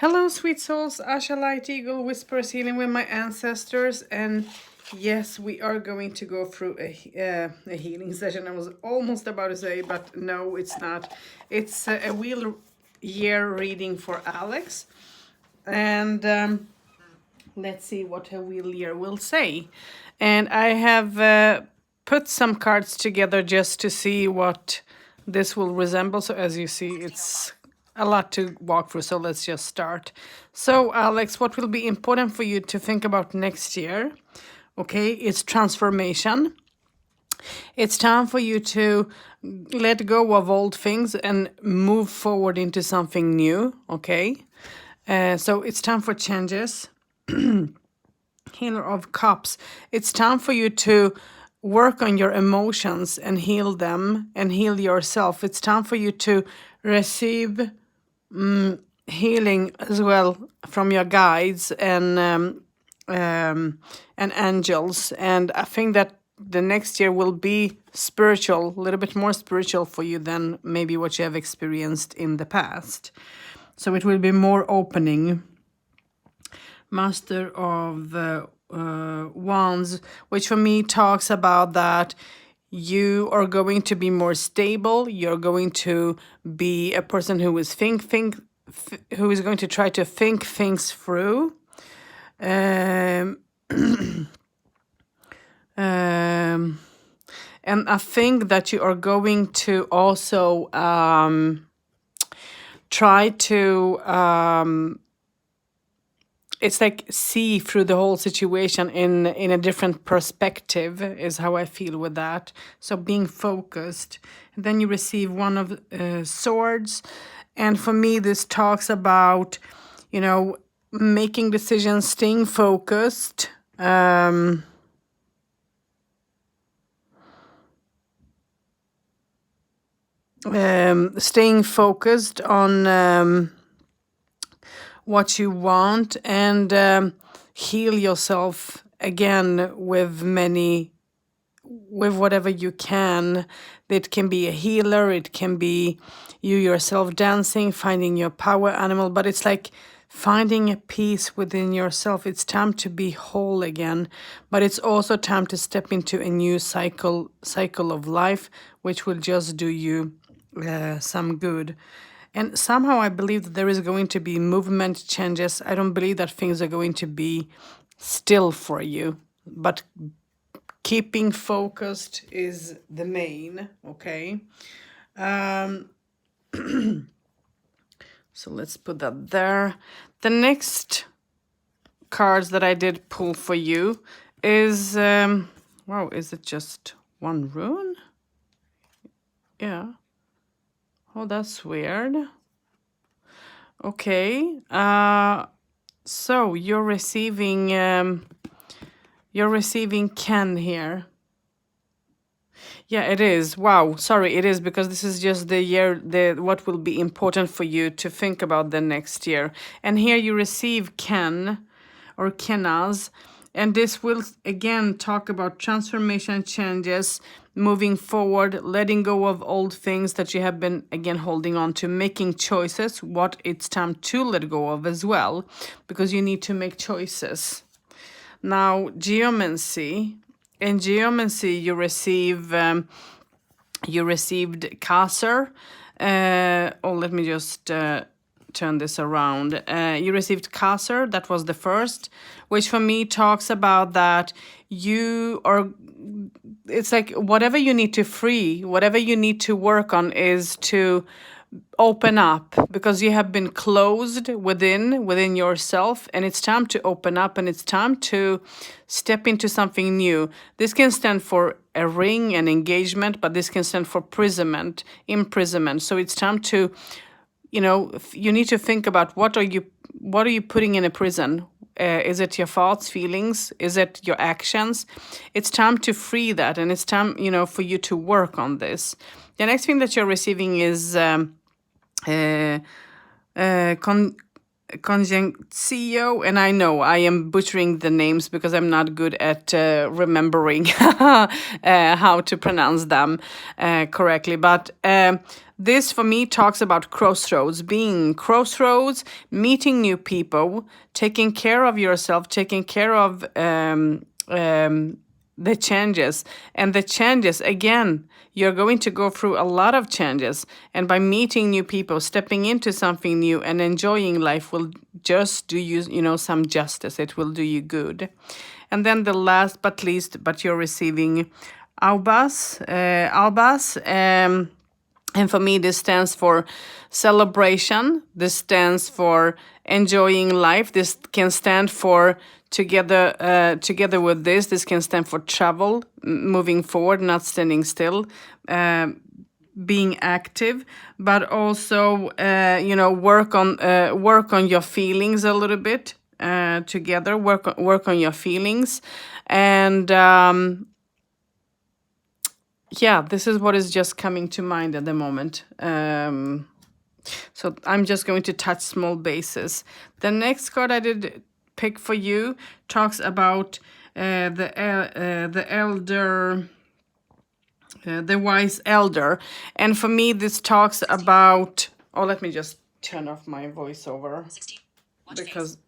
Hello, sweet souls. Asha Light Eagle Whispers Healing with my ancestors. And yes, we are going to go through a healing session. I was almost about to say, but no, it's not. It's a wheel year reading for Alex. And let's see what her wheel year will say. And I have put some cards together just to see what this will resemble. So as you see, it's a lot to walk through. So let's just start. So Alex, what will be important for you to think about next year? Okay, it's transformation. It's time for you to let go of old things and move forward into something new. Okay, so it's time for changes. Healer of Cups. It's time for you to work on your emotions and heal them and heal yourself. It's time for you to receive healing as well from your guides and angels. And I think that the next year will be spiritual, a little bit more spiritual for you than maybe what you have experienced in the past. So it will be more opening. Master of Wands, which for me talks about that you are going to be more stable. You're going to be a person who is who is going to try to think things through. Um, um, and I think that you are going to also try to it's like see through the whole situation in a different perspective is how I feel with that. So being focused. And then you receive one of swords. And for me, this talks about, making decisions, staying focused. Staying focused on what you want and heal yourself again with whatever you can. It can be a healer, it can be you yourself dancing, finding your power animal, but it's like finding a peace within yourself. It's time to be whole again, but it's also time to step into a new cycle of life, which will just do you some good. And somehow I believe that there is going to be movement changes. I don't believe that things are going to be still for you, but keeping focused is the main, okay? So let's put that there. The next cards that I did pull for you is, wow, is it just one rune? Yeah. Oh, that's weird. Okay. So you're receiving Ken here. Yeah, it is. Wow. Sorry, it is because this is just the year, what will be important for you to think about the next year. And here you receive Ken or Kenaz. And this will again talk about transformation, changes, moving forward, letting go of old things that you have been again holding on to, making choices, what it's time to let go of as well, because you need to make choices. Now, geomancy. In geomancy, you received Kasser. Let me just turn this around. You received Kasser, that was the first, which for me talks about that it's like whatever you need to free, whatever you need to work on is to open up, because you have been closed within yourself, and it's time to open up and it's time to step into something new. This can stand for a ring, an engagement, but this can stand for imprisonment. So it's time to, you need to think about what are you putting in a prison. Is it your thoughts, feelings? Is it your actions? It's time to free that, and it's time, for you to work on this. The next thing that you're receiving is Conjuncio, and I know I am butchering the names because I'm not good at remembering how to pronounce them correctly. But this for me talks about crossroads, being crossroads, meeting new people, taking care of yourself, taking care of the changes. And the changes, again, you're going to go through a lot of changes. And by meeting new people, stepping into something new and enjoying life will just do you, some justice. It will do you good. And then the last but least, but you're receiving Albas. And for me, this stands for celebration. This stands for enjoying life. This can stand for together with this can stand for travel, moving forward, not standing still, being active, but also work on your feelings a little bit together. Work on your feelings, and yeah, this is what is just coming to mind at the moment. So I'm just going to touch small bases. The next card I did pick for you talks about the elder, the wise elder. And for me, this talks about, oh, let me just turn off my voiceover because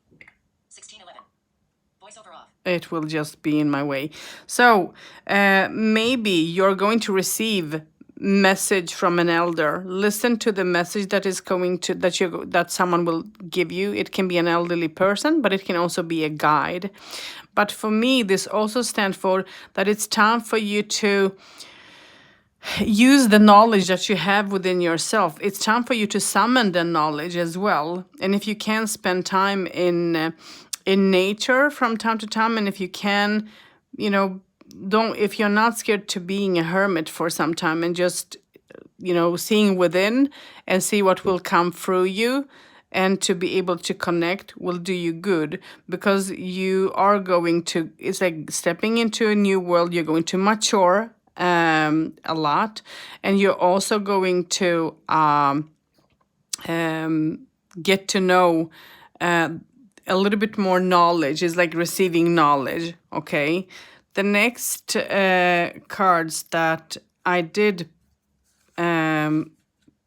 it will just be in my way. So maybe you're going to receive message from an elder. Listen to the message that is going to that someone will give you. It can be an elderly person, but it can also be a guide. But for me, this also stands for that it's time for you to use the knowledge that you have within yourself. It's time for you to summon the knowledge as well. And if you can spend time in nature from time to time, and if you can, if you're not scared to being a hermit for some time and just, seeing within and see what will come through you, and to be able to connect will do you good, because you are going to, it's like stepping into a new world. You're going to mature a lot, and you're also going to get to know a little bit more knowledge. Is like receiving knowledge. Okay, the next cards that I did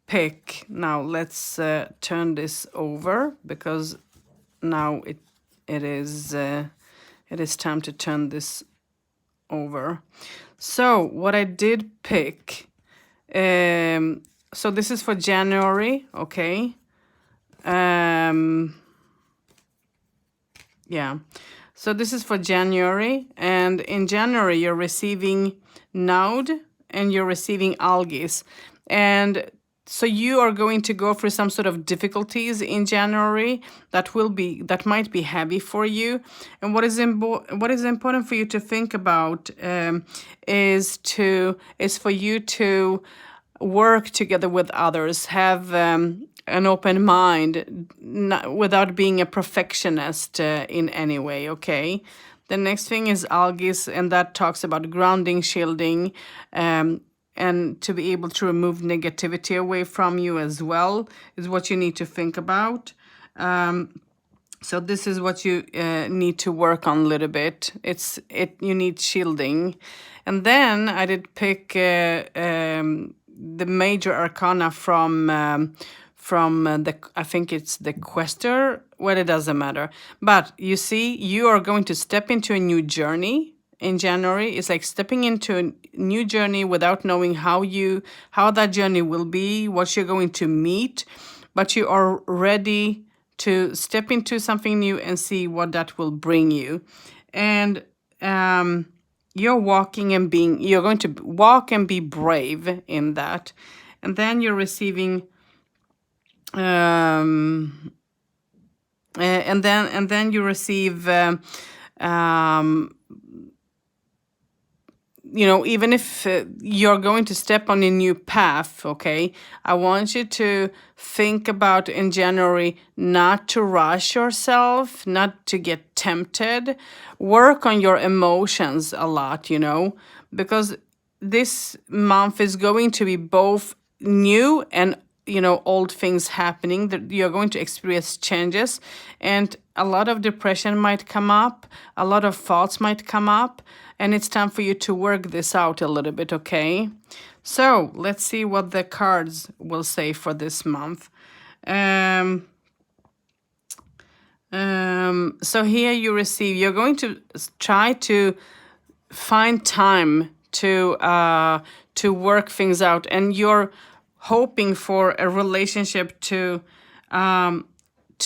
pick, now let's turn this over, because now it is time to turn this over. So what I did pick, so this is for January, okay. Yeah, so this is for January, and in January you're receiving Naud and you're receiving Algis, and so you are going to go through some sort of difficulties in January that might be heavy for you. And what is important for you to think about is for you to work together with others, have an open mind, without being a perfectionist in any way. Okay. The next thing is Algis, and that talks about grounding, shielding, and to be able to remove negativity away from you as well is what you need to think about. So this is what you need to work on a little bit. You need shielding. And then I did pick the major arcana from I think it's the Quester. Well, it doesn't matter. But you see, you are going to step into a new journey in January. It's like stepping into a new journey without knowing how that journey will be, what you're going to meet, but you are ready to step into something new and see what that will bring you. And you're going to walk and be brave in that. And then you're receiving and then you receive even if you're going to step on a new path, okay, I want you to think about in January not to rush yourself, not to get tempted. Work on your emotions a lot, because this month is going to be both new and old things happening, that you're going to experience changes, and a lot of depression might come up, a lot of thoughts might come up, and it's time for you to work this out a little bit, okay? So let's see what the cards will say for this month. So here you're going to try to find time to work things out, and you're hoping for a relationship to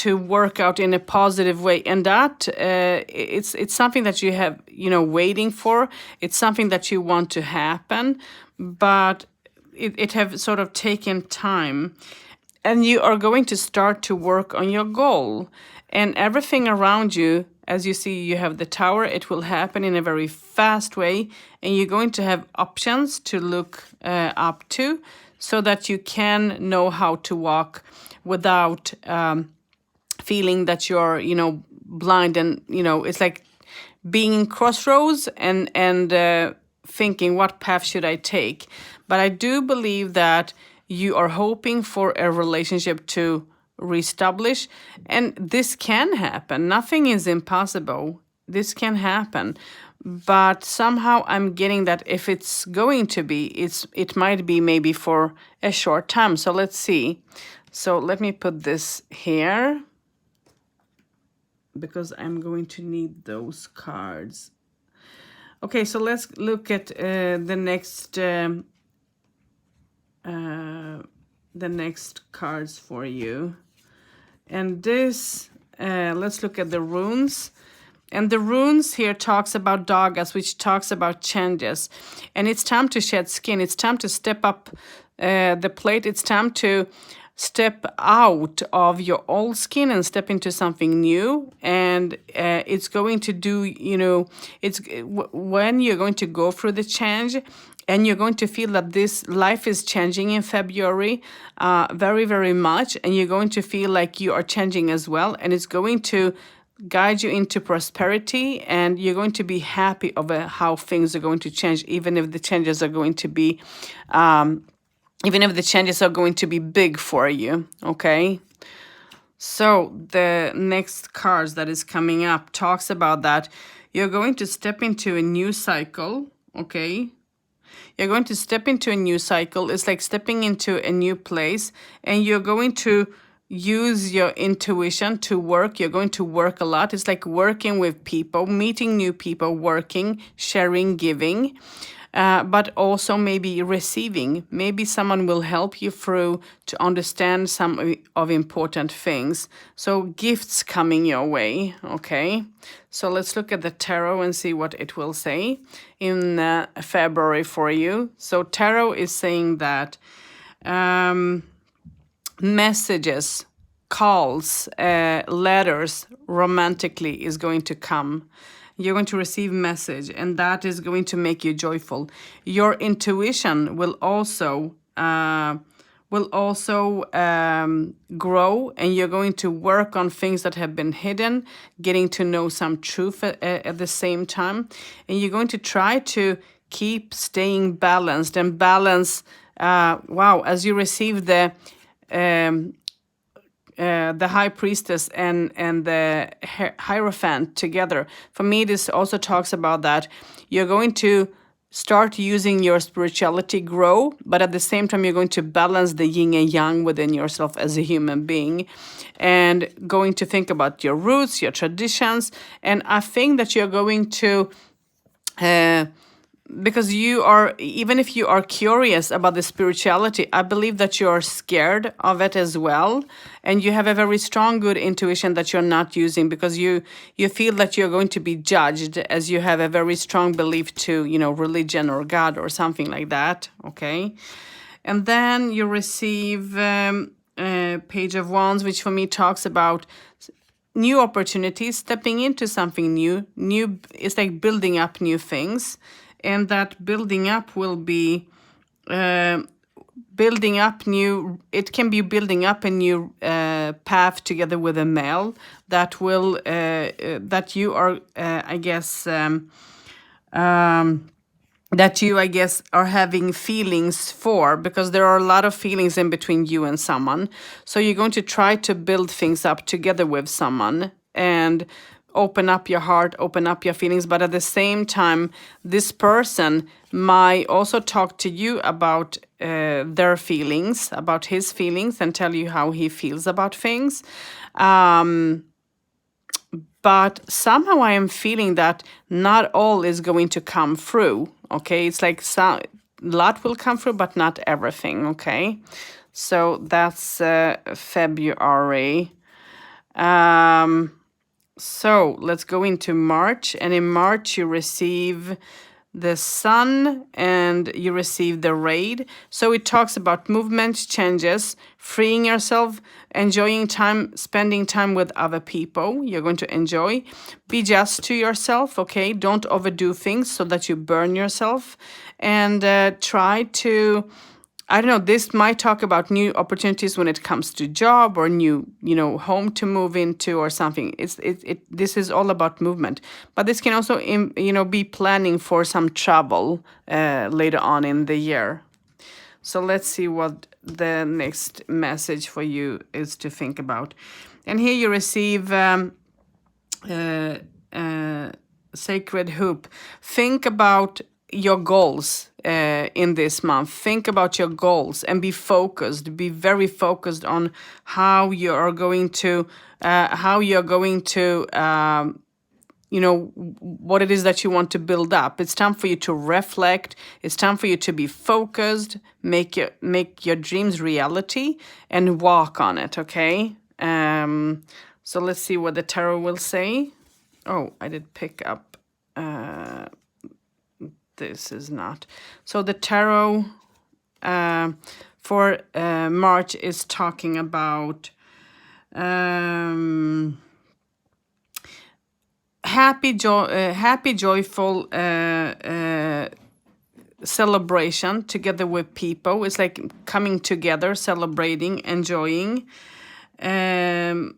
work out in a positive way, and that it's something that you have waiting for. It's something that you want to happen, but it have sort of taken time, and you are going to start to work on your goal, and everything around you, as you see, you have the tower. It will happen in a very fast way, and you're going to have options to look up to, so that you can know how to walk without feeling that you're blind, and it's like being in crossroads and thinking, what path should I take? But I do believe that you are hoping for a relationship to reestablish, and this can happen. Nothing is impossible. This can happen, but somehow I'm getting that if it's going to be, it might be maybe for a short time. So let's see. So let me put this here, because I'm going to need those cards. Okay, so let's look at the next cards for you. And this, let's look at the runes. And the runes here talks about Dagas, which talks about changes. And it's time to shed skin. It's time to step up the plate. It's time to step out of your old skin and step into something new. And it's going to do, when you're going to go through the change, and you're going to feel that this life is changing in February very, very much. And you're going to feel like you are changing as well. And it's going to guide you into prosperity. And you're going to be happy over how things are going to change, even if the changes are going to be, big for you, okay? So the next cards that is coming up talks about that you're going to step into a new cycle, okay? You're going to step into a new cycle. It's like stepping into a new place, and you're going to use your intuition to work. You're going to work a lot. It's like working with people, meeting new people, working, sharing, giving, but also maybe receiving. Maybe someone will help you through to understand some of important things. So gifts coming your way, okay? So let's look at the tarot and see what it will say in February for you. So tarot is saying that messages, calls, letters romantically is going to come. You're going to receive message, and that is going to make you joyful. Your intuition will also grow, and you're going to work on things that have been hidden, getting to know some truth at the same time. And you're going to try to keep staying balanced and balance. As you receive the high priestess and the hierophant together. For me, this also talks about that you're going to start using your spirituality, grow, but at the same time, you're going to balance the yin and yang within yourself as a human being, and going to think about your roots, your traditions. And I think that you're going to because you are, even if you are curious about the spirituality, I believe that you're scared of it as well. And you have a very strong, good intuition that you're not using, because you feel that you're going to be judged, as you have a very strong belief to, religion or God or something like that. Okay. And then you receive Page of Wands, which for me talks about new opportunities, stepping into something new. It's like building up new things. And that building up will be building up new, it can be building up a new path together with a male that will, that you are, that you, I guess, are having feelings for, because there are a lot of feelings in between you and someone. So you're going to try to build things up together with someone and open up your heart, open up your feelings. But at the same time, this person might also talk to you about their feelings, about his feelings, and tell you how he feels about things. But somehow I am feeling that not all is going to come through. Okay, it's like some lot will come through, but not everything. Okay, so that's February. So let's go into March, and in March you receive the sun and you receive the raid. So it talks about movement, changes, freeing yourself, enjoying time, spending time with other people you're going to enjoy. Be just to yourself, okay? Don't overdo things so that you burn yourself, and try to, I don't know, this might talk about new opportunities when it comes to job or new, home to move into or something. This is all about movement. But this can also, be planning for some travel later on in the year. So let's see what the next message for you is to think about. And here you receive sacred hoop. Think about your goals in this month. Think about your goals and be focused. Be very focused on how you are going to what it is that you want to build up. It's time for you to reflect. It's time for you to be focused, make your dreams reality, and walk on it. Okay. So let's see what the tarot will say. Oh, I did pick up. This is not. So the tarot for March is talking about happy, joyful celebration together with people. It's like coming together, celebrating, enjoying. But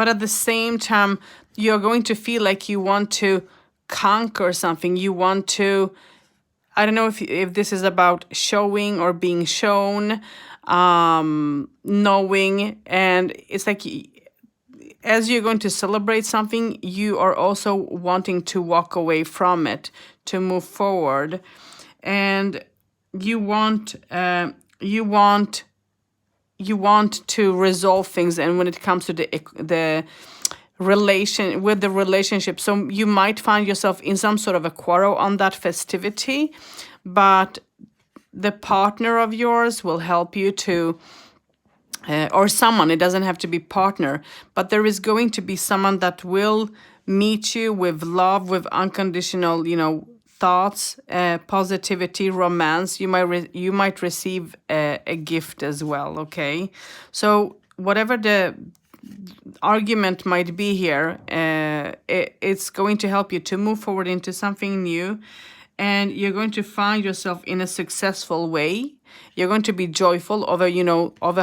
at the same time, you're going to feel like you want to conquer something. You want to, I don't know if this is about showing or being shown, knowing, and it's like as you're going to celebrate something, you are also wanting to walk away from it, to move forward, and you want to resolve things. And when it comes to the relationship, so you might find yourself in some sort of a quarrel on that festivity, but the partner of yours will help you to or someone, it doesn't have to be partner, but there is going to be someone that will meet you with love, with unconditional, thoughts, positivity, romance. You might receive a gift as well. Okay, so whatever the argument might be here, it's going to help you to move forward into something new, and you're going to find yourself in a successful way. You're going to be joyful over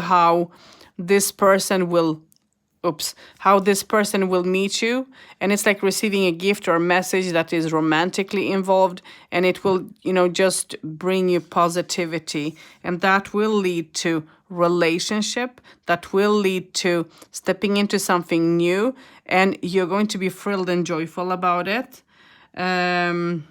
how this person will meet you. And it's like receiving a gift or a message that is romantically involved, and it will, just bring you positivity, and that will lead to relationship, that will lead to stepping into something new, and you're going to be thrilled and joyful about it. And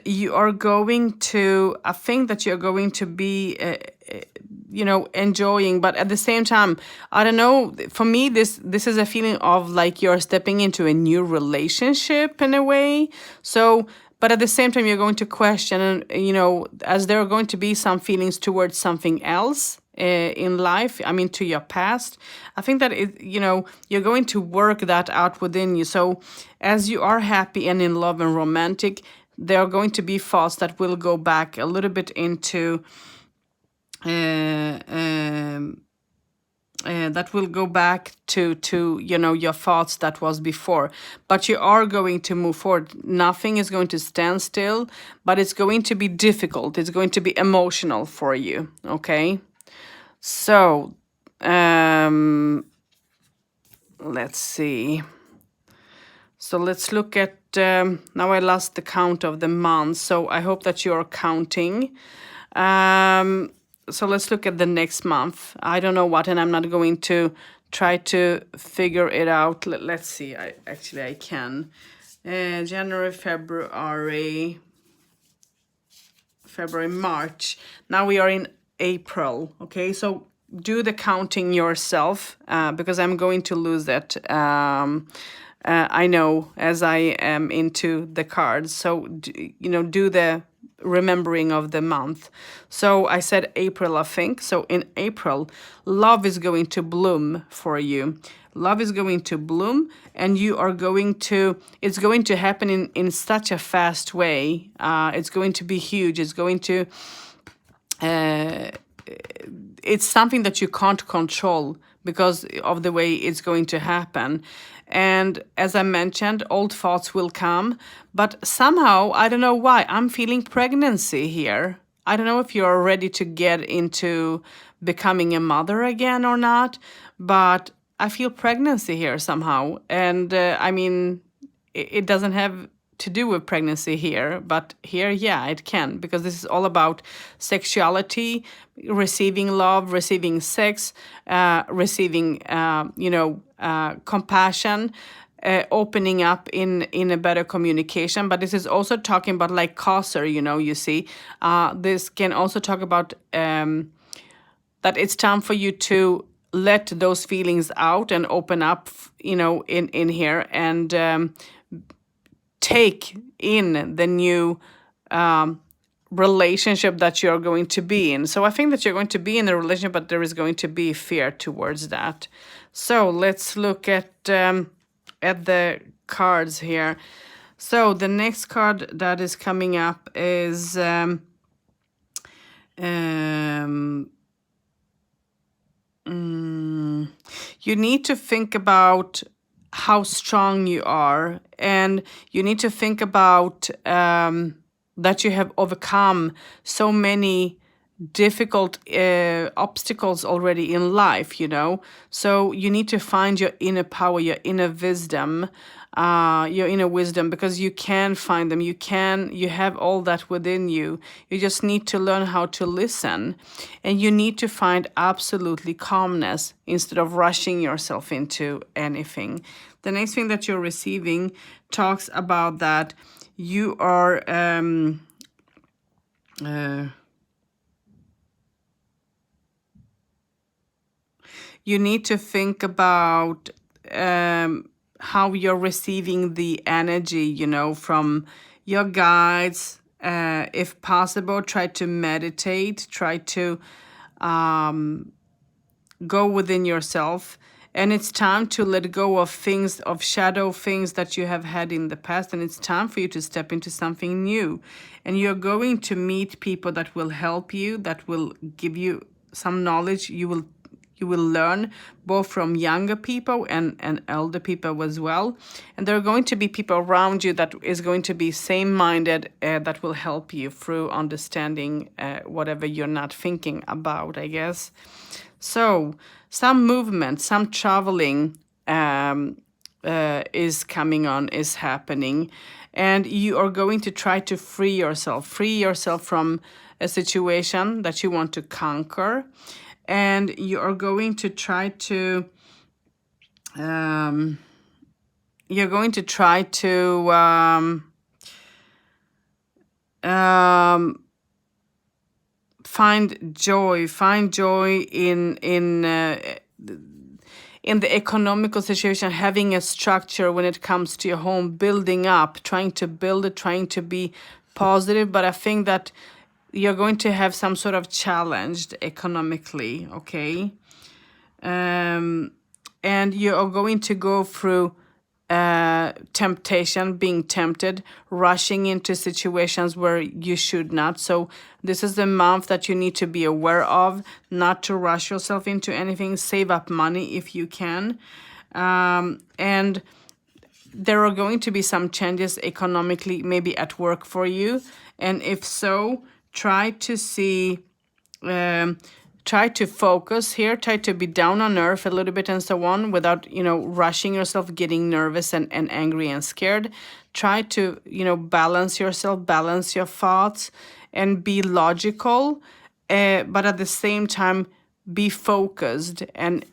you are going to, I think that you're going to be enjoying, but at the same time, I don't know, for me this is a feeling of like you're stepping into a new relationship in a way. So but at the same time, you're going to question, and as there are going to be some feelings towards something else in life, I mean, to your past. I think that you're going to work that out within you. So as you are happy and in love and romantic, there are going to be thoughts that will go back a little bit into that will go back to your thoughts that was before, but you are going to move forward. Nothing is going to stand still, but it's going to be difficult, it's going to be emotional for you. Okay, so let's see. So let's look at, now I lost the count of the months, so I hope that you're counting. So let's look at the next month. I don't know what, and I'm not going to try to figure it out. Let's see, I can. January, February, March. Now we are in April, okay? So do the counting yourself, because I'm going to lose that. I know, as I am into the cards. So, do the remembering of the month. So I said April, I think. So in April, love is going to bloom for you. Love is going to bloom, and you are going to, it's going to happen in such a fast way. It's going to be huge. It's going to, it's something that you can't control because of the way it's going to happen. And as I mentioned, old thoughts will come, but somehow, I don't know why, I'm feeling pregnancy here. I don't know if you're ready to get into becoming a mother again or not, but I feel pregnancy here somehow. And I mean, it doesn't have to do with pregnancy here, but here, yeah, it can, because this is all about sexuality, receiving love, receiving sex, receiving, compassion, opening up in a better communication. But this is also talking about like causer, you see. This can also talk about that it's time for you to let those feelings out and open up, in here, and take in the new relationship that you're going to be in. So I think that you're going to be in a relationship, but there is going to be fear towards that. So let's look at the cards here. So the next card that is coming up is you need to think about how strong you are, and you need to think about that you have overcome so many difficult obstacles already in life, so you need to find your inner power, your inner wisdom, because you can find them. You have all that within you. You just need to learn how to listen, and you need to find absolutely calmness instead of rushing yourself into anything. The next thing that you're receiving talks about that you are you need to think about how you're receiving the energy, from your guides. If possible, try to meditate, try to go within yourself. And it's time to let go of things, of shadow things that you have had in the past. And it's time for you to step into something new. And you're going to meet people that will help you, that will give you some knowledge. You will learn both from younger people and elder people as well. And there are going to be people around you that is going to be same-minded, that will help you through understanding whatever you're not thinking about, I guess. So some movement, some traveling is coming on, is happening. And you are going to try to free yourself from a situation that you want to conquer. And you are going to try to find joy in the economical situation, having a structure when it comes to your home, building up, trying to build it, trying to be positive. But I think that you're going to have some sort of challenge economically, okay? And you are going to go through temptation, being tempted, rushing into situations where you should not. So this is the month that you need to be aware of, not to rush yourself into anything. Save up money if you can. And there are going to be some changes economically, maybe at work for you. And if so, try to see, try to focus here, try to be down on earth a little bit and so on, without, rushing yourself, getting nervous and angry and scared. Try to, balance yourself, balance your thoughts, and be logical, but at the same time, be focused and,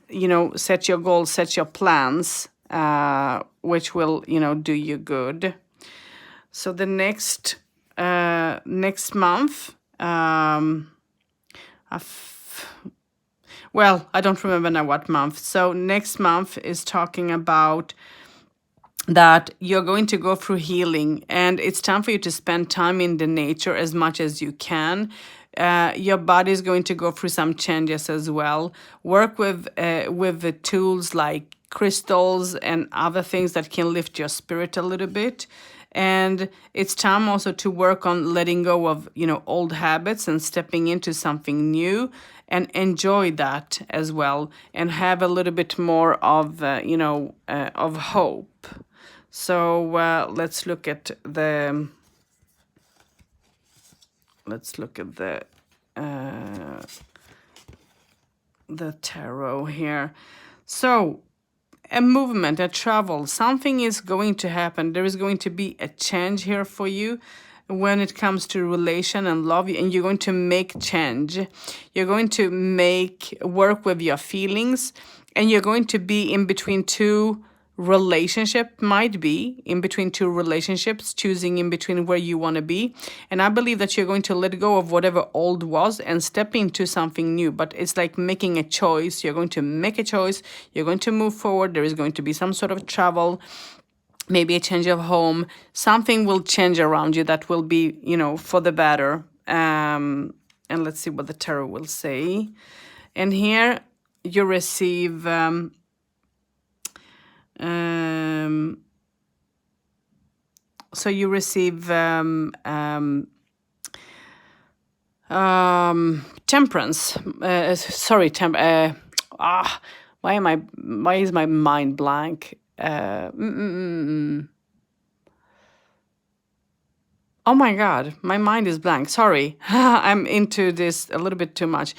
set your goals, set your plans, which will, do you good. So the next month, well, I don't remember now what month. So next month is talking about that you're going to go through healing, and it's time for you to spend time in the nature as much as you can. Your body is going to go through some changes as well. Work with the tools like crystals and other things that can lift your spirit a little bit. And it's time also to work on letting go of, old habits and stepping into something new, and enjoy that as well, and have a little bit more of, of hope. So let's look at the tarot here. So a movement, a travel, something is going to happen. There is going to be a change here for you when it comes to relation and love, and you're going to make change. You're going to work with your feelings, and you're going to be in between two might be in between two relationships, choosing in between where you want to be. And I believe that you're going to let go of whatever old was and step into something new. But it's like making a choice. You're going to make a choice. You're going to move forward. There is going to be some sort of travel, maybe a change of home. Something will change around you that will be, for the better. And let's see what the tarot will say. And here you receive so you receive temperance. Why is my mind blank? Oh my God, my mind is blank. Sorry, I'm into this a little bit too much.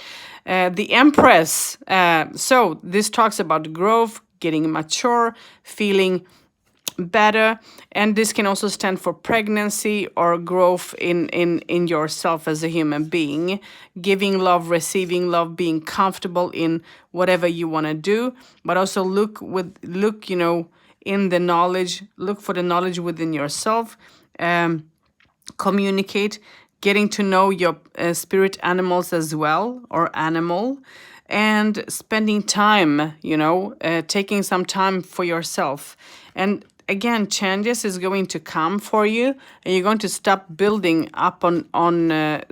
The Empress. So this talks about growth, getting mature, feeling better, and this can also stand for pregnancy or growth in yourself as a human being, giving love, receiving love, being comfortable in whatever you want to do, but also look in the knowledge, look for the knowledge within yourself. Communicate, getting to know your spirit animals as well, or animal, and spending time, taking some time for yourself. And again, changes is going to come for you, and you're going to stop building up on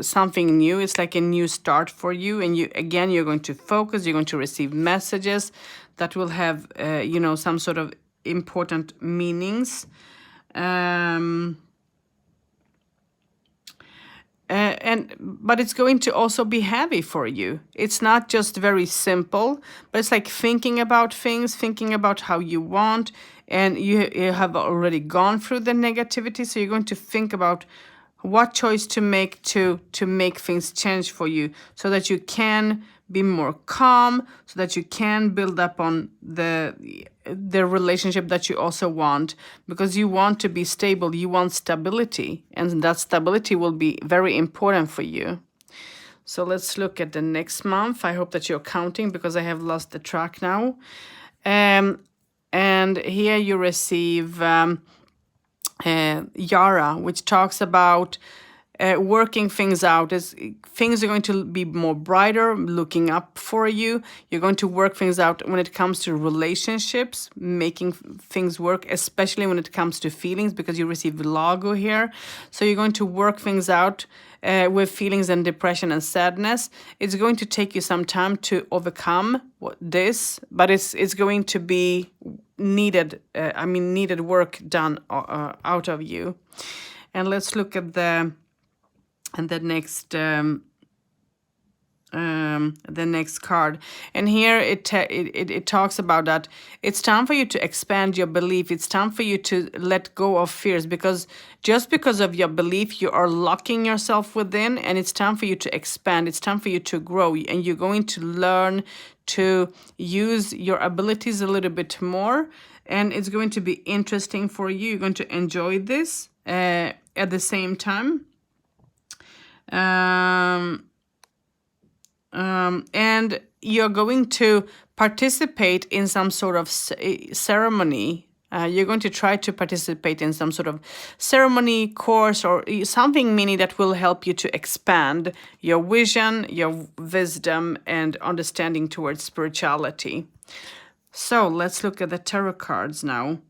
something new. It's like a new start for you, and you're going to focus. You're going to receive messages that will have some sort of important meanings. But it's going to also be heavy for you. It's not just very simple, but it's like thinking about things, thinking about how you want, and you have already gone through the negativity, so you're going to think about what choice to make to make things change for you, so that you can be more calm, so that you can build up on the relationship that you also want, because you want to be stable, you want stability, and that stability will be very important for you. So let's look at the next month. I hope that you're counting, because I have lost the track now. And here you receive Yara, which talks about working things out. Things are going to be more brighter, looking up for you. You're going to work things out when it comes to relationships, making things work, especially when it comes to feelings, because you receive Lago here. So you're going to work things out with feelings and depression and sadness. It's going to take you some time to overcome this, but it's going to be needed. Needed work done out of you. And let's look at the next card. And here it talks about that it's time for you to expand your belief. It's time for you to let go of fears, because just because of your belief you are locking yourself within, and it's time for you to expand. It's time for you to grow, and you're going to learn to use your abilities a little bit more, and it's going to be interesting for you. You're going to enjoy this at the same time. And you're going to participate in some sort of ceremony. You're going to try to participate in some sort of ceremony, course, or something mini that will help you to expand your vision, your wisdom, and understanding towards spirituality. So let's look at the tarot cards now.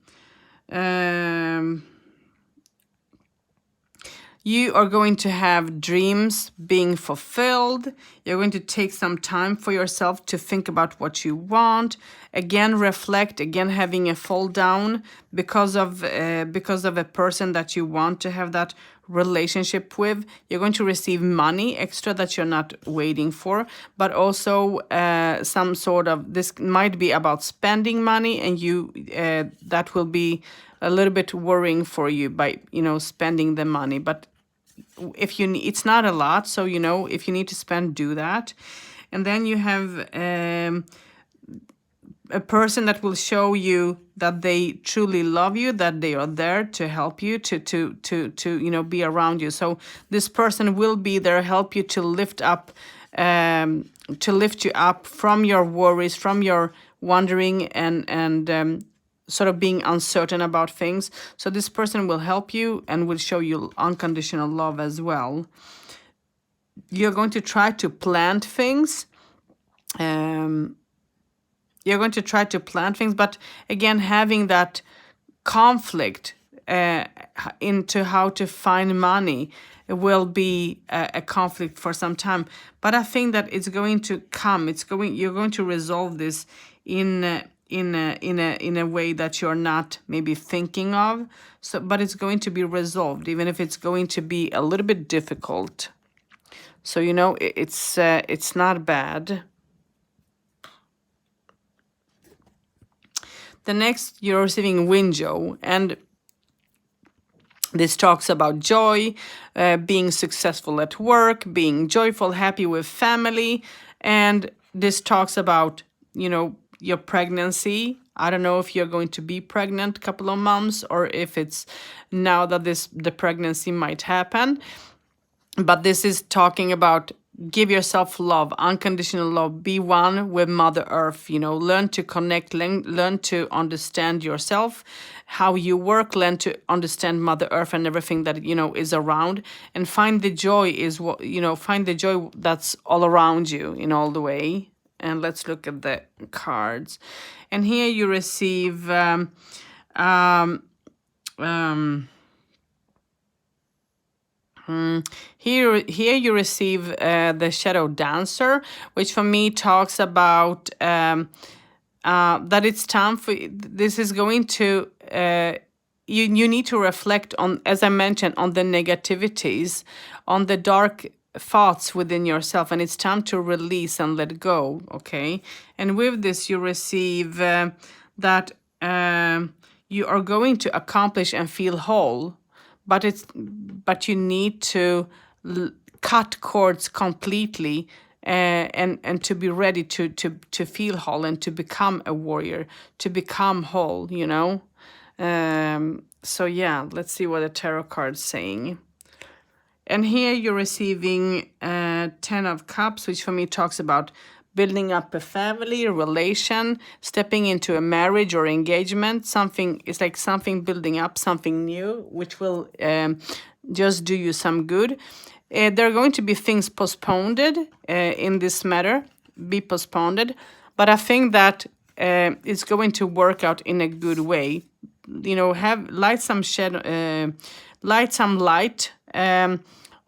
You are going to have dreams being fulfilled. You're going to take some time for yourself to think about what you want. Again, reflect. Again, having a fall down because of a person that you want to have that relationship with. You're going to receive money extra that you're not waiting for, but also some sort of, this might be about spending money, and you that will be a little bit worrying for you by spending the money. But if you it's not a lot, so if you need to spend, do that. And then you have a person that will show you that they truly love you, that they are there to help you, to be around you. So this person will be there, help you to lift you up from your worries, from your wondering, and sort of being uncertain about things. So this person will help you and will show you unconditional love as well. You're going to try to plant things. But again, having that conflict into how to find money, it will be a conflict for some time. But I think that it's going to come. You're going to resolve this in a way that you're not maybe thinking of. So, but it's going to be resolved, even if it's going to be a little bit difficult. So it's not bad. The next, you're receiving Window, and this talks about joy, being successful at work, being joyful, happy with family, and this talks about your pregnancy. I don't know if you're going to be pregnant a couple of months, or if it's now that the pregnancy might happen. But this is talking about give yourself love, unconditional love, be one with Mother Earth, learn to connect, learn to understand yourself, how you work, learn to understand Mother Earth and everything that, is around, and find the joy find the joy that's all around you in all the way. And let's look at the cards. And here you receive here you receive the Shadow Dancer, which for me talks about that it's time for this is going to you need to reflect on, as I mentioned, on the negativities, on the dark thoughts within yourself, and it's time to release and let go. Okay, and with this you receive that you are going to accomplish and feel whole, but you need to cut cords completely and to be ready to feel whole and to become a warrior, to become whole. So yeah, let's see what the tarot card's saying. And here you're receiving 10 of Cups, which for me talks about building up a family, a relation, stepping into a marriage or engagement. It's like something building up, something new, which will just do you some good. There are going to be things postponed in this matter, be postponed, but I think that it's going to work out in a good way. You know, have light some light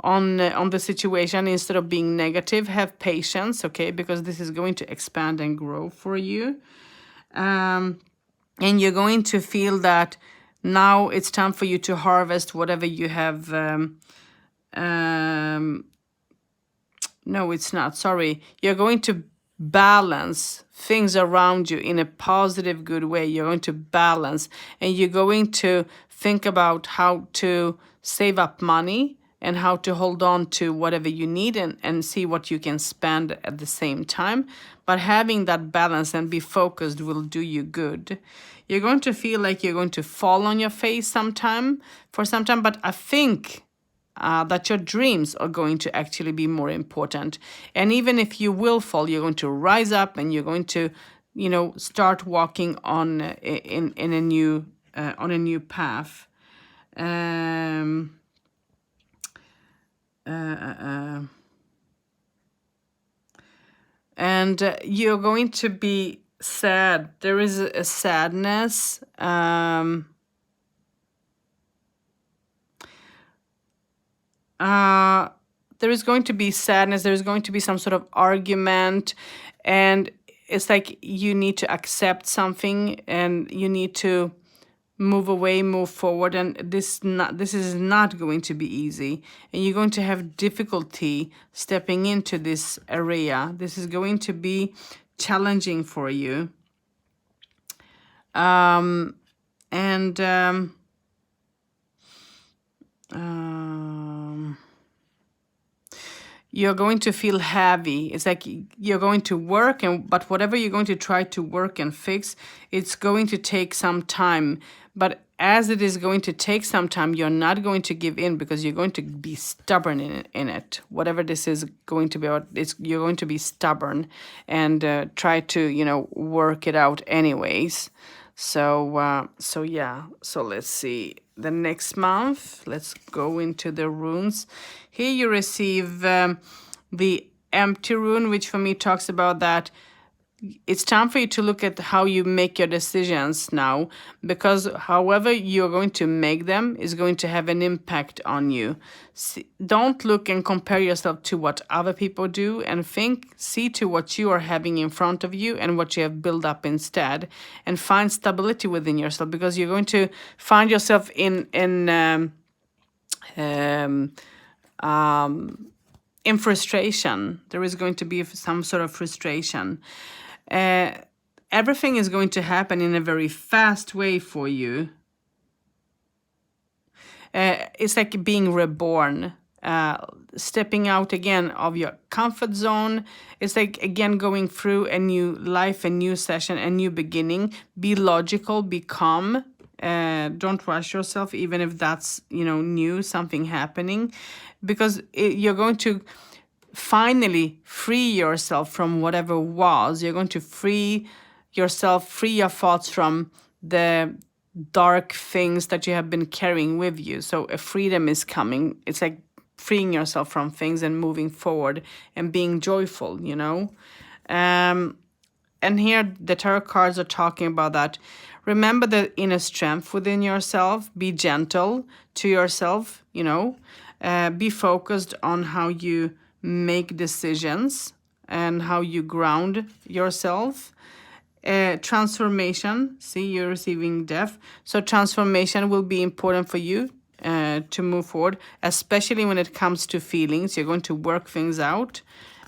on the situation instead of being negative. Have patience, okay, because this is going to expand and grow for you. And you're going to feel that now it's time for you to harvest whatever you have. No, it's not. Sorry. You're going to balance things around you in a positive, good way. You're going to balance, and you're going to think about how to save up money and how to hold on to whatever you need, and see what you can spend at the same time. But having that balance and be focused will do you good. You're going to feel like you're going to fall on your face for some time, but I think that your dreams are going to actually be more important. And even if you will fall, you're going to rise up, and you're going to, start walking on in a new on a new path. And you're going to be sad. There is a sadness. There is going to be sadness. There is going to be some sort of argument, and it's like you need to accept something, and you need to move away, move forward, and this is not going to be easy, and you're going to have difficulty stepping into this area. This is going to be challenging for you. You're going to feel heavy. It's like you're going to work, but whatever you're going to try to work and fix, it's going to take some time. But as it is going to take some time, you're not going to give in, because you're going to be stubborn in it. Whatever this is going to be about, you're going to be stubborn and try to, work it out anyways. So yeah. So let's see. The next month, let's go into the runes. Here you receive the empty rune, which for me talks about that it's time for you to look at how you make your decisions now, because however you're going to make them is going to have an impact on you. Don't look and compare yourself to what other people do, and see to what you are having in front of you and what you have built up instead, and find stability within yourself, because you're going to find yourself in frustration. There is going to be some sort of frustration. Everything is going to happen in a very fast way for you. It's like being reborn, stepping out again of your comfort zone. It's like, again, going through a new life, a new session, a new beginning. Be logical, be calm. Don't rush yourself, even if that's, new, something happening, because you're going to finally free yourself from whatever was. You're going to free your thoughts from the dark things that you have been carrying with you. So a freedom is coming. It's like freeing yourself from things and moving forward and being joyful, And here the tarot cards are talking about that. Remember the inner strength within yourself. Be gentle to yourself, be focused on how you make decisions and how you ground yourself. Transformation. See, you're receiving death. So transformation will be important for you to move forward, especially when it comes to feelings. You're going to work things out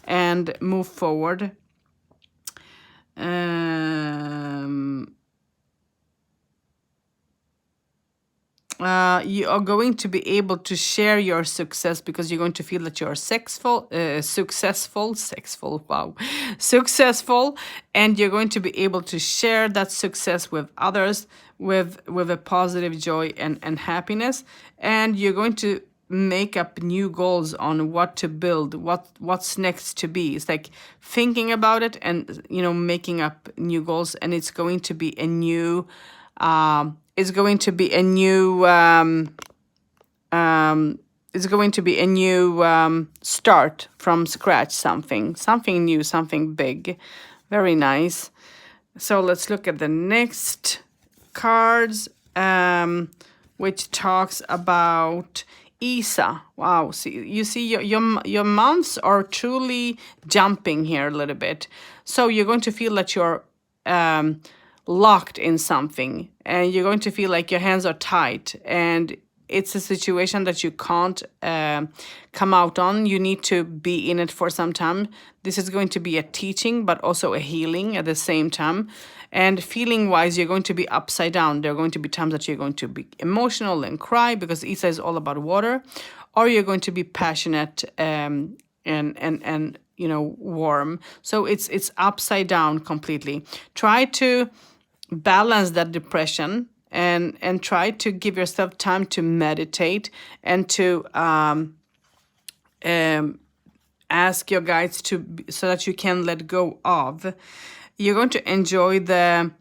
and move forward. You are going to be able to share your success, because you're going to feel that you're successful, and you're going to be able to share that success with others with a positive joy and happiness, and you're going to make up new goals on what to build, what's next to be. It's like thinking about it and making up new goals, and it's going to be a new it's going to be a new start from scratch, something new, something big. Very nice. So let's look at the next cards, which talks about Isa. Wow, see, you see your months are truly jumping here a little bit. So you're going to feel that you're locked in something, and you're going to feel like your hands are tight, and it's a situation that you can't come out on. You need to be in it for some time. This is going to be a teaching, but also a healing at the same time. And feeling wise, you're going to be upside down. There are going to be times that you're going to be emotional and cry because Isa is all about water, or you're going to be passionate and warm. So it's upside down completely. Try to balance that depression and try to give yourself time to meditate and to ask your guides so that you can let go of. You're going to enjoy the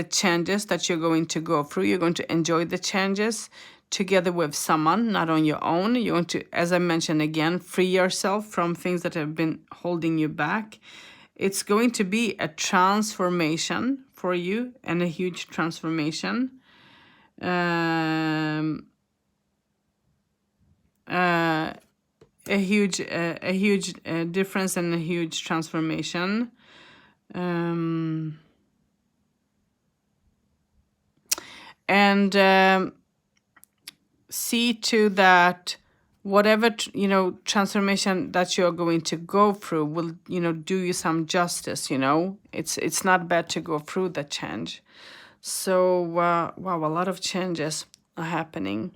changes that you're going to go through. You're going to enjoy the changes together with someone, not on your own. You're going to, as I mentioned again, free yourself from things that have been holding you back. It's going to be a transformation for you, and a huge transformation. A huge difference and a huge transformation. And see to that whatever transformation that you're going to go through will do you some justice. It's not bad to go through the change. So wow, a lot of changes are happening.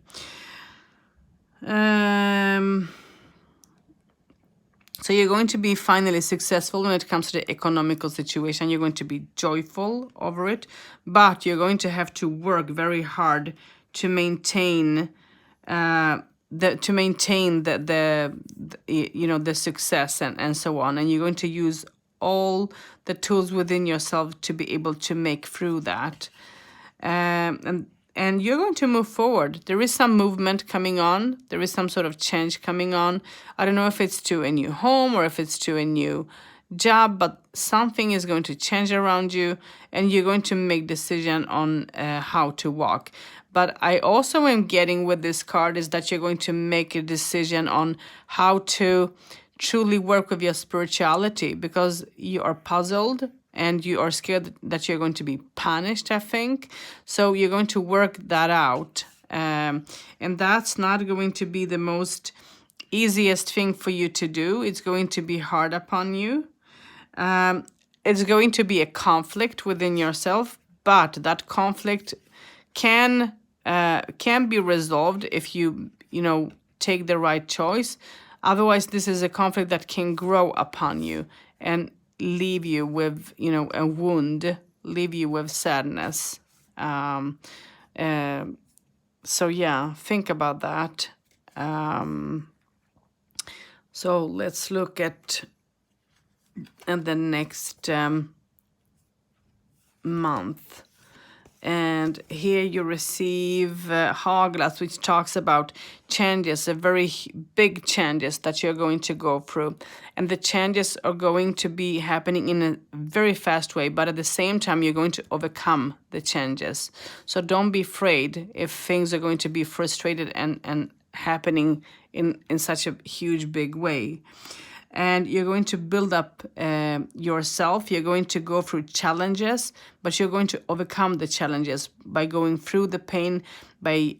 So you're going to be finally successful when it comes to the economical situation. You're going to be joyful over it, but you're going to have to work very hard to maintain the success and so on. And you're going to use all the tools within yourself to be able to make through that. And you're going to move forward. There is some movement coming on. There is some sort of change coming on. I don't know if it's to a new home or if it's to a new job, but something is going to change around you, and you're going to make decision on how to walk. But I also am getting with this card is that you're going to make a decision on how to truly work with your spirituality, because you are puzzled and you are scared that you're going to be punished, I think. So you're going to work that out. And that's not going to be the most easiest thing for you to do. It's going to be hard upon you. It's going to be a conflict within yourself, but that conflict can be resolved if you take the right choice. Otherwise, this is a conflict that can grow upon you and leave you with a wound, leave you with sadness. So yeah, think about that. So let's look at the next month. And here you receive Haglas, which talks about changes, a very big changes that you're going to go through. And the changes are going to be happening in a very fast way, but at the same time, you're going to overcome the changes. So don't be afraid if things are going to be frustrated and happening in such a huge, big way. And you're going to build up yourself. You're going to go through challenges, but you're going to overcome the challenges by going through the pain, by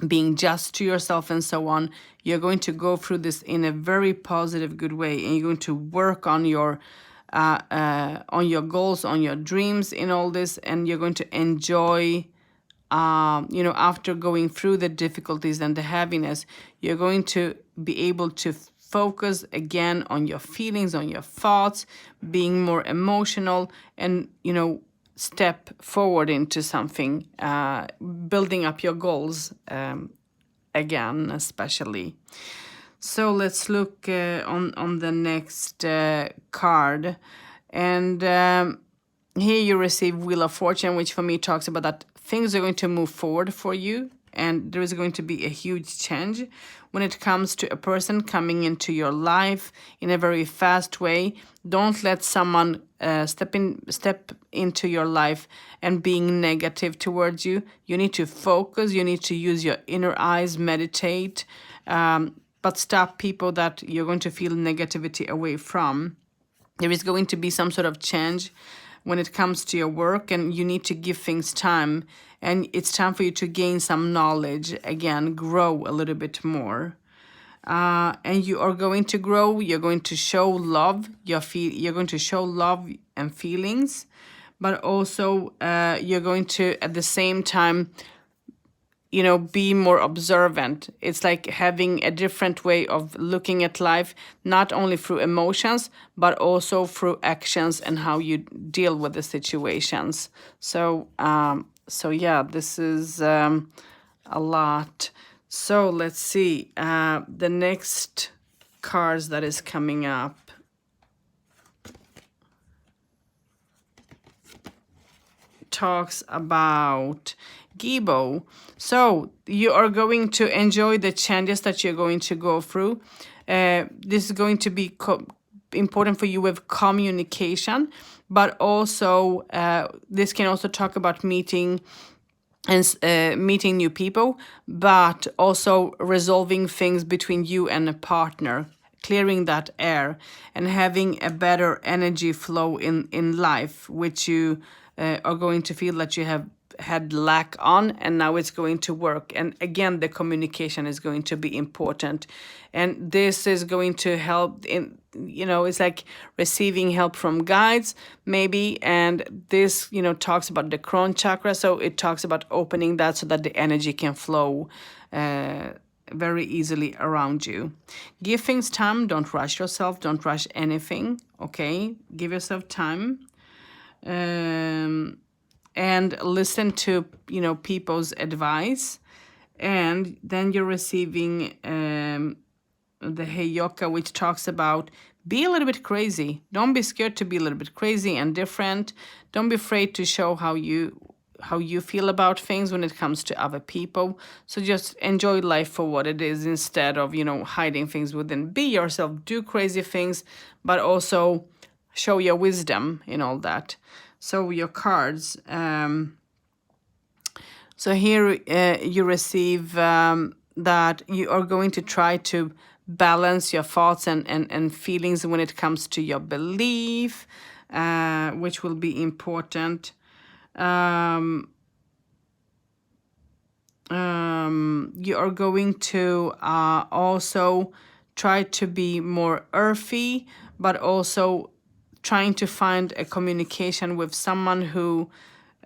being just to yourself and so on. You're going to go through this in a very positive, good way, and you're going to work on your goals, on your dreams in all this, and you're going to enjoy. After going through the difficulties and the heaviness, you're going to be able to focus again on your feelings, on your thoughts, being more emotional, and step forward into something, building up your goals again, especially. So let's look on the next card. And here you receive Wheel of Fortune, which for me talks about that things are going to move forward for you. and there is going to be a huge change when it comes to a person coming into your life in a very fast way. Don't let someone step into your life and being negative towards you. You need to focus. You need to use your inner eyes, meditate, but stop people that you're going to feel negativity away from. There is going to be some sort of change when it comes to your work, and you need to give things time, and it's time for you to gain some knowledge again, grow a little bit more. And you are going to grow. You're going to show love. You're going to show love and feelings, but also you're going to at the same time, be more observant. It's like having a different way of looking at life, not only through emotions, but also through actions and how you deal with the situations. So yeah, this is a lot. So let's see, the next cards that is coming up. Talks about Gibo. So you are going to enjoy the changes that you're going to go through. This is going to be important for you with communication, but also this can also talk about meeting new people, but also resolving things between you and a partner, clearing that air and having a better energy flow in life, which you are going to feel that you have had lack on, and now it's going to work. And again, the communication is going to be important, and this is going to help in, it's like receiving help from guides maybe. And this talks about the crown chakra, so it talks about opening that so that the energy can flow very easily around you. Give things time. Don't rush yourself. Don't rush anything. Okay, give yourself time. And listen to people's advice. And then you're receiving the Heyoka, which talks about be a little bit crazy. Don't be scared to be a little bit crazy and different. Don't be afraid to show how you feel about things when it comes to other people. So just enjoy life for what it is, instead of hiding things within. Be yourself, do crazy things, but also show your wisdom in all that. So your cards. So here you receive that you are going to try to balance your thoughts and feelings when it comes to your belief, which will be important. You are going to also try to be more earthy, but also trying to find a communication with someone who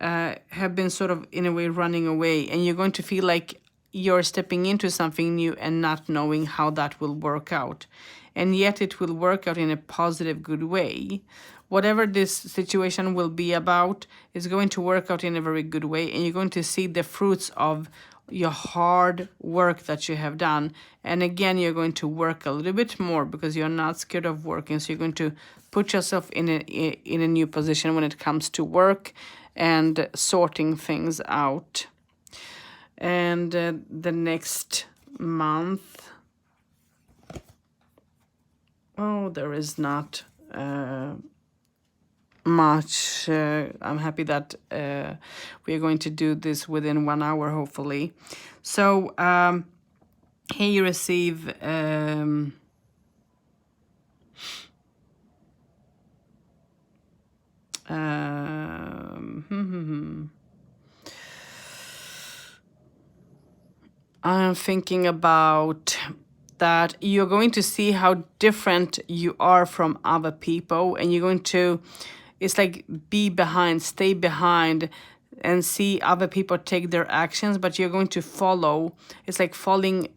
have been sort of in a way running away, and you're going to feel like you're stepping into something new and not knowing how that will work out. And yet it will work out in a positive, good way. Whatever this situation will be about is going to work out in a very good way, and you're going to see the fruits of your hard work that you have done. And again, you're going to work a little bit more because you're not scared of working. So you're going to put yourself in a new position when it comes to work and sorting things out. And the next month, there is not much. I'm happy that we are going to do this within 1 hour, hopefully. So here you receive I'm thinking about that you're going to see how different you are from other people, and you're going to, it's like stay behind and see other people take their actions, but you're going to follow. It's like following,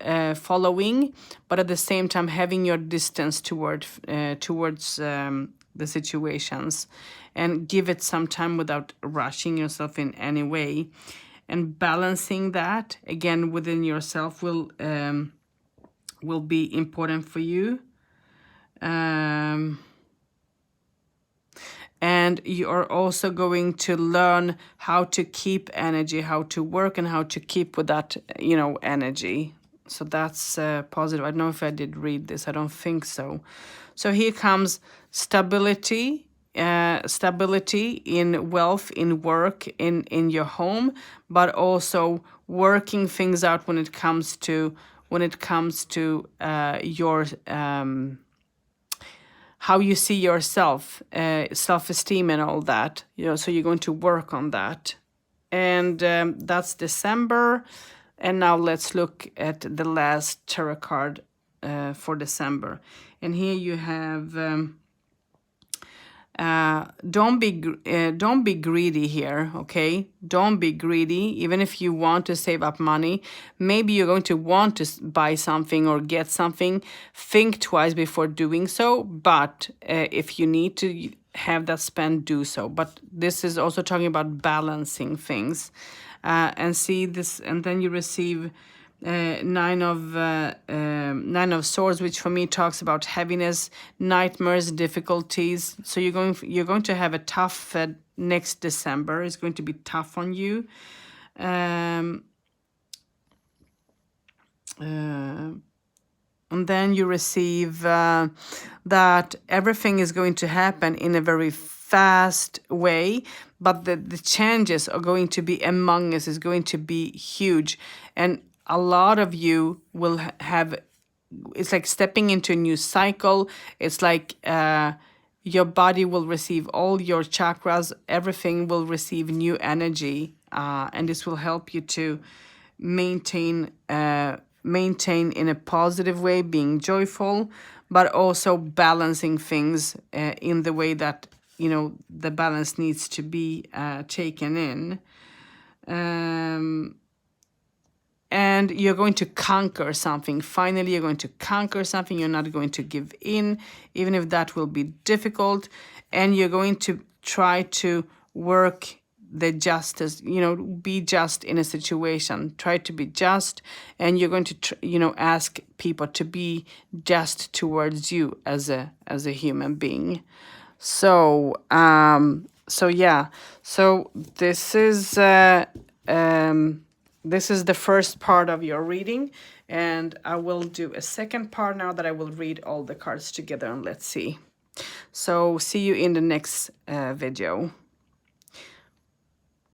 but at the same time having your distance towards the situations, and give it some time without rushing yourself in any way. And balancing that again within yourself will be important for you. And and you are also going to learn how to keep energy, how to work, and how to keep with that, energy. So that's positive. I don't know if I did read this. I don't think so. So here comes stability, stability in wealth, in work, in your home, but also working things out when it comes to your how you see yourself, self-esteem and all that. So you're going to work on that. And that's December. And now let's look at the last tarot card for December. And here you have don't be greedy here, okay? Don't be greedy. Even if you want to save up money, maybe you're going to want to buy something or get something. Think twice before doing so. But if you need to have that spend, do so. But this is also talking about balancing things. And see this, and then you receive Nine of Swords, which for me talks about heaviness, nightmares, difficulties. So you're going to have a tough next December. It's going to be tough on you. And then you receive that everything is going to happen in a very fast way, but the changes are going to be among us, is going to be huge. And a lot of you will have, it's like stepping into a new cycle. It's like your body will receive all your chakras, everything will receive new energy, and this will help you to maintain in a positive way, being joyful, but also balancing things in the way that the balance needs to be taken in. And you're going to conquer something. Finally, you're going to conquer something. You're not going to give in, even if that will be difficult. And you're going to try to work the justice, be just in a situation. Try to be just. And you're going to, ask people to be just towards you as a human being. So, yeah. So this is the first part of your reading, and I will do a second part now that I will read all the cards together, and let's see. So see you in the next video.